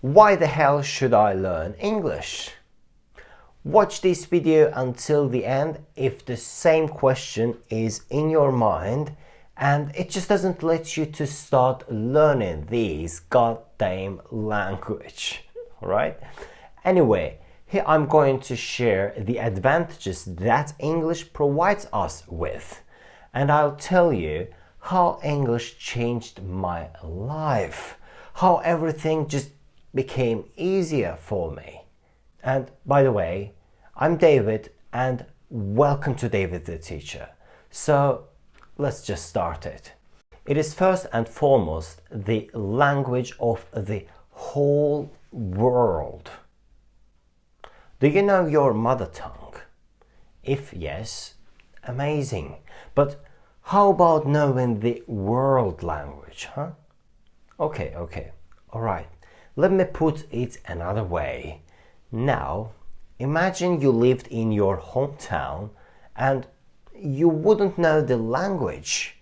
Why the hell should I learn English? Watch this video until the end if the same question is in your mind and it just doesn't let you to start learning this goddamn language, alright? Anyway, here I'm going to share the advantages that English provides us with, and I'll tell you how English changed my life, how everything just became easier for me. And by the way, I'm David and welcome to David the Teacher. So let's just start it. It is first and foremost the language of the whole world. Do you know your mother tongue? If yes, amazing. But how about knowing the world language, huh? Okay, alright. Let me put it another way. Now, imagine you lived in your hometown and you wouldn't know the language.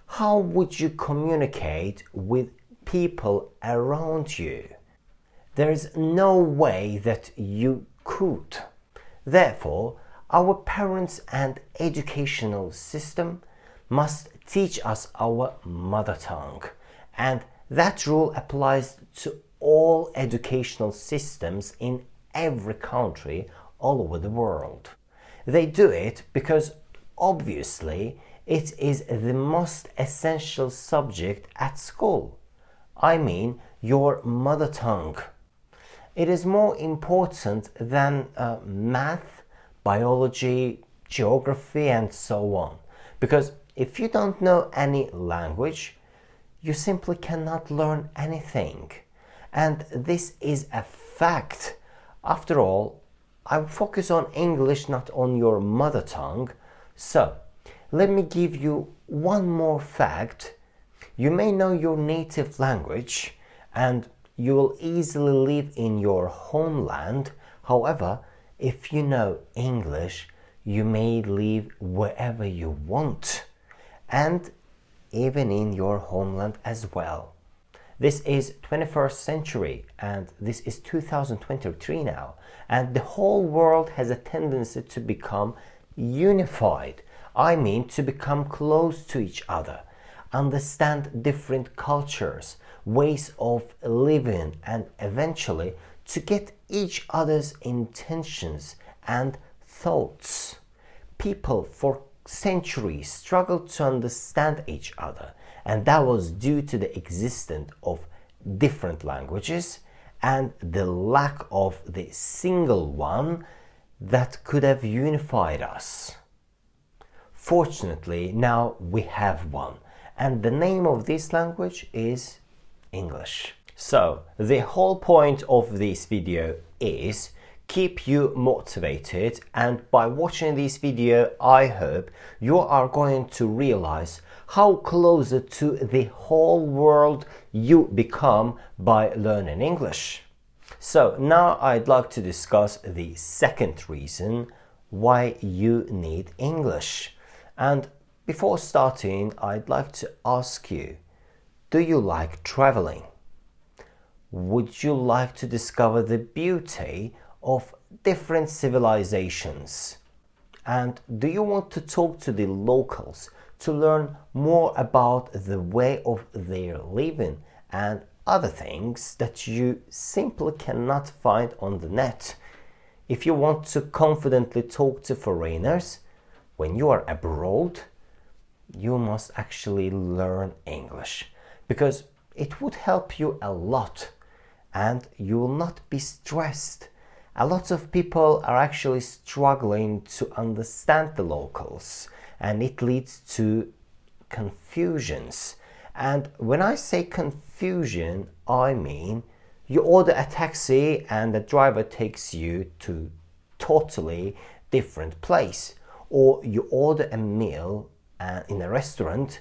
How would you communicate with people around you? There's no way that you could. Therefore, our parents and educational system must teach us our mother tongue, and that rule applies to all educational systems in every country all over the world. They do it because obviously it is the most essential subject at school. I mean your mother tongue. It is more important than math, biology, geography and so on, because if you don't know any language, you simply cannot learn anything. And this is a fact. After all, I focus on English, not on your mother tongue. So, let me give you one more fact. You may know your native language and you will easily live in your homeland. However, if you know English, you may live wherever you want, and even in your homeland as well. This is 21st century and this is 2023 now, and the whole world has a tendency to become unified. I mean to become close to each other, understand different cultures, ways of living, and eventually to get each other's intentions and thoughts. People for centuries struggled to understand each other, and that was due to the existence of different languages and the lack of the single one that could have unified us. Fortunately, now we have one, and the name of this language is English. So, the whole point of this video is keep you motivated, and by watching this video, I hope you are going to realize how closer to the whole world you become by learning English. So now I'd like to discuss the second reason why you need English. And before starting, I'd like to ask you, do you like traveling? Would you like to discover the beauty of different civilizations? And do you want to talk to the locals to learn more about the way of their living and other things that you simply cannot find on the net? If you want to confidently talk to foreigners when you are abroad, you must actually learn English, because it would help you a lot and you will not be stressed. A lot of people are actually struggling to understand the locals, and it leads to confusions. And when I say confusion, I mean you order a taxi and the driver takes you to totally different place, or you order a meal in a restaurant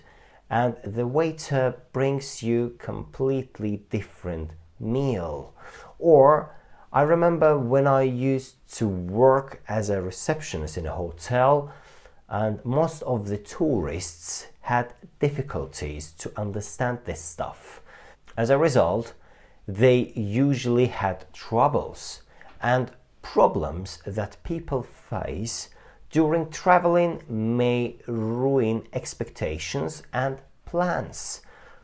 and the waiter brings you completely different meal. Or I remember when I used to work as a receptionist in a hotel, and most of the tourists had difficulties to understand this stuff. As a result, they usually had troubles and problems that people face during traveling may ruin expectations and plans.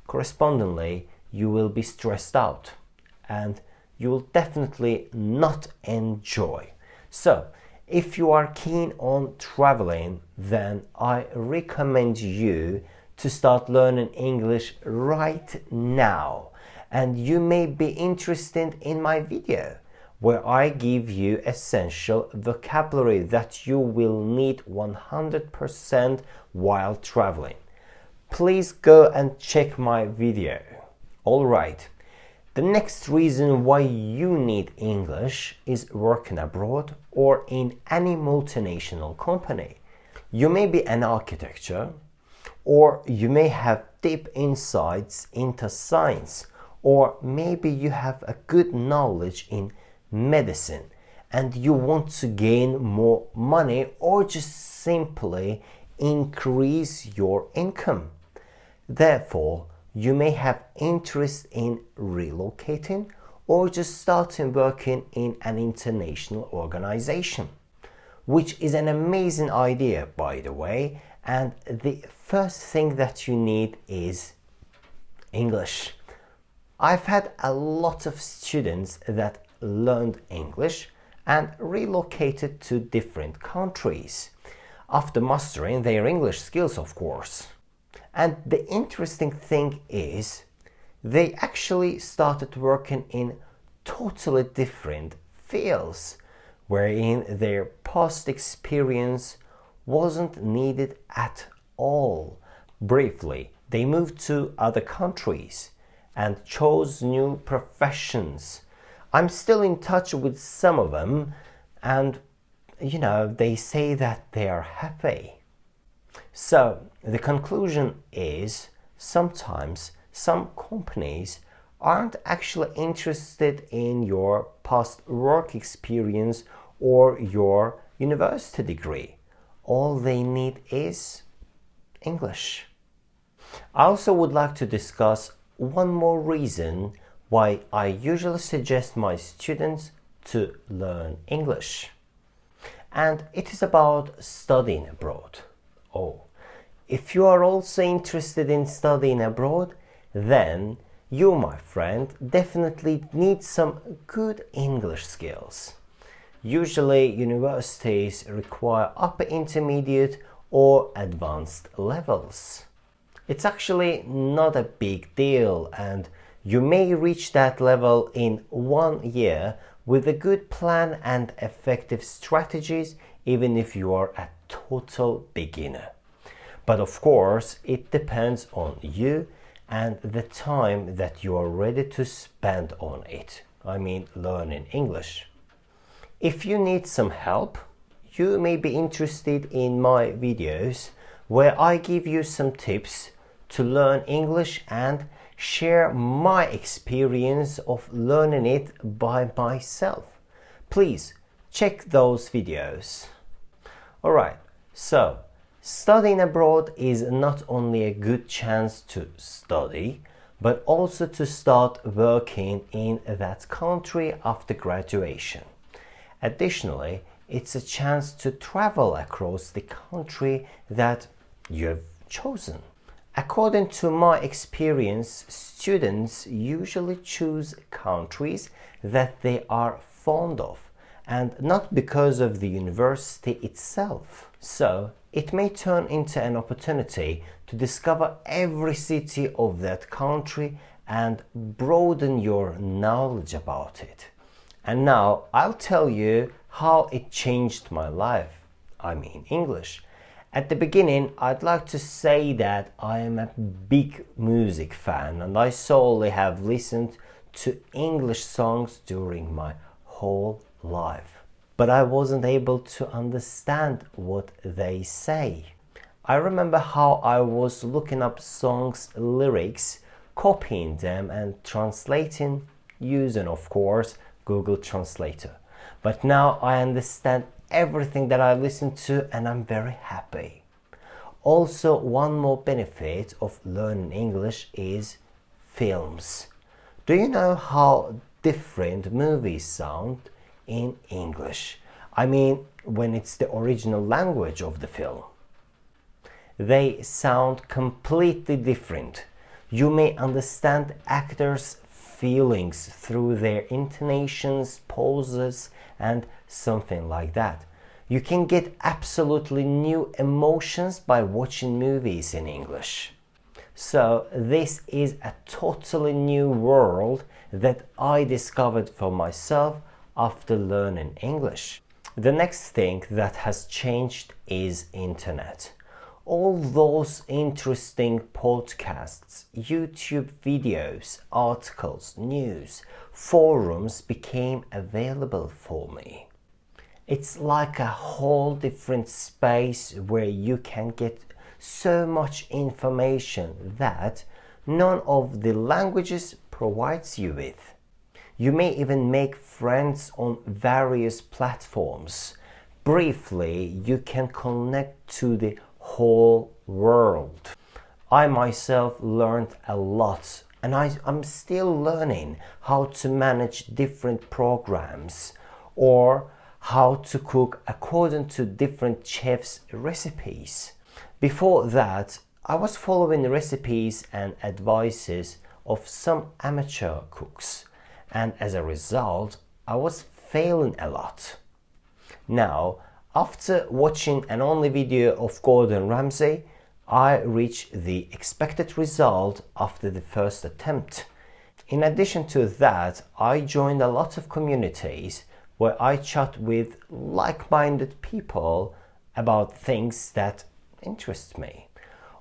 Correspondingly, you will be stressed out and you will definitely not enjoy. So, if you are keen on traveling, then I recommend you to start learning English right now. And you may be interested in my video where I give you essential vocabulary that you will need 100% while traveling. Please go and check my video. Alright, the next reason why you need English is working abroad or in any multinational company. You may be an architecture, or you may have deep insights into science, or maybe you have a good knowledge in medicine and you want to gain more money or just simply increase your income. Therefore, you may have interest in relocating or just starting working in an international organization, which is an amazing idea, by the way. And the first thing that you need is English. I've had a lot of students that learned English and relocated to different countries after mastering their English skills, of course. And the interesting thing is they actually started working in totally different fields wherein their past experience wasn't needed at all. Briefly, they moved to other countries and chose new professions. I'm still in touch with some of them, and they say that they are happy. So the conclusion is sometimes some companies aren't actually interested in your past work experience or your university degree. All they need is English. I also would like to discuss one more reason why I usually suggest my students to learn English. And it is about studying abroad. Oh, if you are also interested in studying abroad, then you, my friend, definitely need some good English skills. Usually, universities require upper intermediate or advanced levels. It's actually not a big deal, and you may reach that level in 1 year with a good plan and effective strategies, even if you are a total beginner. But of course, it depends on you and the time that you are ready to spend on it. I mean, learning English. If you need some help, you may be interested in my videos where I give you some tips to learn English and share my experience of learning it by myself. Please check those videos. Alright, so studying abroad is not only a good chance to study, but also to start working in that country after graduation. Additionally, it's a chance to travel across the country that you've chosen. According to my experience, students usually choose countries that they are fond of, and not because of the university itself. So, it may turn into an opportunity to discover every city of that country and broaden your knowledge about it. And now I'll tell you how it changed my life. I mean English. At the beginning, I'd like to say that I am a big music fan and I solely have listened to English songs during my whole life. But I wasn't able to understand what they say. I remember how I was looking up songs' lyrics, copying them and translating, using, of course, Google Translator. But now I understand everything that I listen to and I'm very happy. Also, one more benefit of learning English is films. Do you know how different movies sound in English? I mean, when it's the original language of the film. They sound completely different. You may understand actors' feelings through their intonations, pauses, and something like that. You can get absolutely new emotions by watching movies in English. So this is a totally new world that I discovered for myself after learning English. The next thing that has changed is internet. All those interesting podcasts, YouTube videos, articles, news, forums became available for me. It's like a whole different space where you can get so much information that none of the languages provides you with. You may even make friends on various platforms. Briefly, you can connect to the whole world. I myself learned a lot, and I'm still learning how to manage different programs or how to cook according to different chefs' recipes. Before that, I was following the recipes and advices of some amateur cooks, and as a result, I was failing a lot. Now, after watching an only video of Gordon Ramsay, I reached the expected result after the first attempt. In addition to that, I joined a lot of communities where I chat with like-minded people about things that interest me.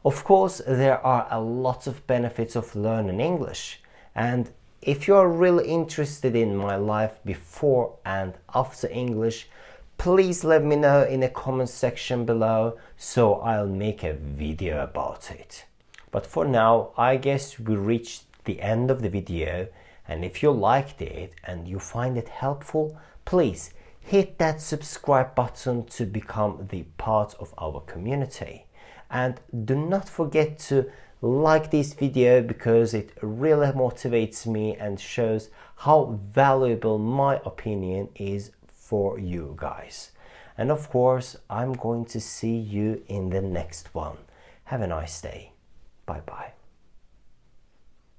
Of course, there are a lot of benefits of learning English, and if you are really interested in my life before and after English, please let me know in the comment section below so I'll make a video about it. But for now, I guess we reached the end of the video, and if you liked it and you find it helpful, please hit that subscribe button to become the part of our community. And do not forget to like this video because it really motivates me and shows how valuable my opinion is for you guys. And of course, I'm going to see you in the next one. Have a nice day. Bye bye.